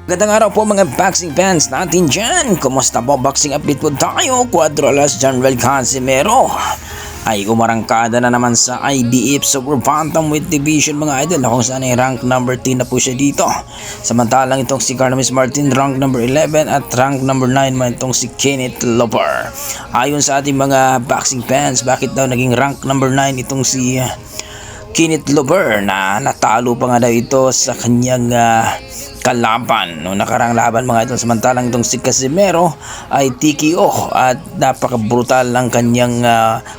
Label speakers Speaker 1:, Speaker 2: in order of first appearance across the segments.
Speaker 1: Magandang araw po mga boxing fans natin dyan. Kumusta po? Boxing update po tayo. Cuadralas General Casimero ay umarangkada na naman sa IBF Super Bantamweight Division mga idol, kung saan ay rank number 10 na po siya dito. Samantalang itong si Carlos Martin rank number 11 at rank number 9 man itong si Kenneth Loper. Ayon sa ating mga boxing fans, bakit daw naging rank number 9 itong si Kenneth Loper na natalo pa nga daw ito sa kanyang kalaban no nakarang laban mga idol. Samantalang itong si Casimero ay TKO at napaka-brutal ang kanyang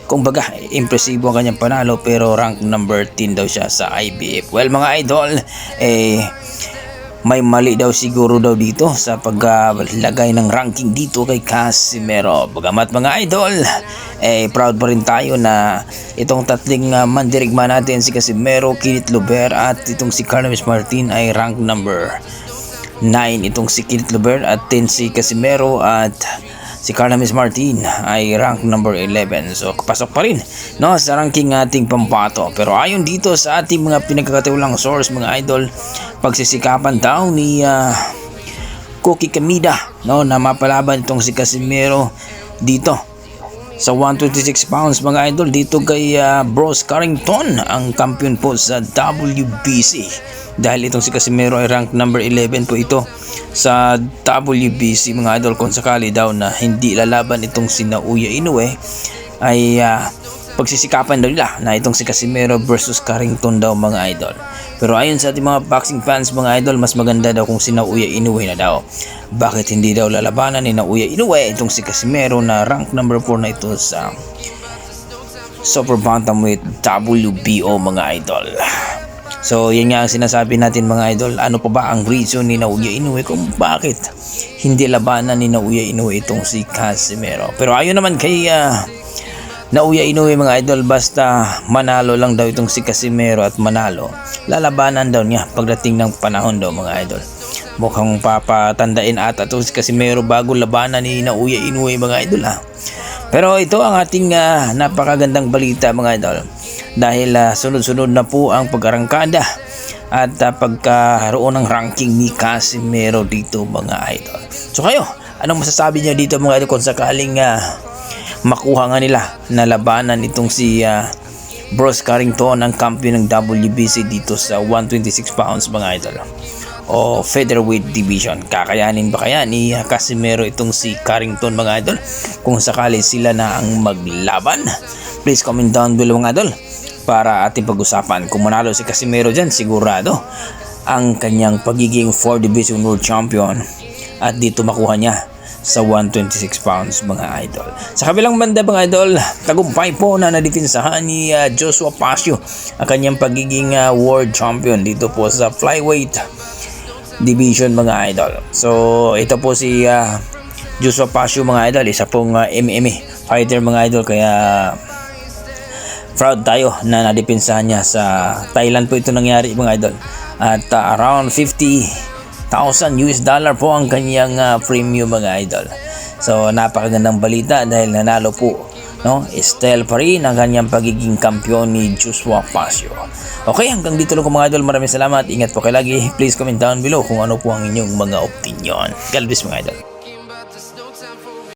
Speaker 1: kumbaga impresibo ang kanyang panalo, pero rank number 10 daw siya sa IBF. Well mga idol, may mali daw siguro daw dito sa paglagay ng ranking dito kay Casimero. Bagamat mga idol, proud pa rin tayo na itong tatling mandirigma natin, si Casimero, Kenneth Loper at itong si Carlos Martin ay rank number 9 itong si Kenneth Loper at 10 si Casimero, at si Carlos Martin ay rank number 11. So pasok pa rin no sa ranking ating pampato. Pero ayon dito sa ating mga pinagkakatiwalang source mga idol, pagsisikapan daw ni Koki Kamida no na mapalaban itong si Casimero dito sa 126 pounds mga idol, dito kay Bruce Carrington, ang kampiyon po sa WBC. Dahil itong si Casimero ay rank number 11 po ito sa WBC mga idol. Kung sakali daw na hindi lalaban itong si Naoya Inoue, ay pagsisikapan daw nila na itong si Casimero versus Carrington daw mga idol. Pero ayon sa ating mga boxing fans mga idol, mas maganda daw kung si Naoya Inoue na daw. Bakit hindi daw lalabanan ni Naoya Inoue itong si Casimero na rank number 4 na ito sa Super Bantamweight WBO mga idol. So yan nga ang sinasabi natin mga idol. Ano pa ba ang reason ni Naoya Inoue kung bakit hindi labanan ni Naoya Inoue itong si Casimero? Pero ayon naman kay Naoya Inoue mga idol, basta manalo lang daw itong si Casimero at manalo, lalabanan daw niya pagdating ng panahon daw mga idol. Mukhang papatandain ata itong si Casimero bago labanan ni Naoya Inoue mga idol Pero ito ang ating napakagandang balita mga idol, dahil sunod-sunod na po ang pag-arangkada at pagkaroon ng ranking ni Casimero dito mga idol. So kayo, anong masasabi niyo dito mga idol kung sakaling makuha nga nila na labanan itong si Bruce Carrington, ang kampiyon ng WBC dito sa 126 pounds mga idol o featherweight division? Kakayanin ba kaya ni Casimero itong si Carrington mga idol kung sakali sila na ang maglaban? Please comment down below mga idol para ating pag-usapan. Kung manalo si Casimero dyan, sigurado ang kanyang pagiging 4 division world champion at dito makuha niya sa 126 pounds mga idol. Sa kabilang banda mga idol, tagumpay po na nadipinsahan ni Joshua Pasio ang kanyang pagiging world champion dito po sa flyweight division mga idol. So ito po si Joshua Pasio mga idol, isa pong MMA fighter mga idol, kaya proud tayo na nadipinsahan niya. Sa Thailand po ito nangyari mga idol, at around $50,000 po ang kanyang premium mga idol. So napakagandang balita dahil nanalo po no, still pa rin ang kanyang pagiging kampiyon ni Joshua Pasio. Okay, hanggang dito lang po mga idol. Maraming salamat. Ingat po kayo lagi. Please comment down below kung ano po ang inyong mga opinion. God bless mga idol.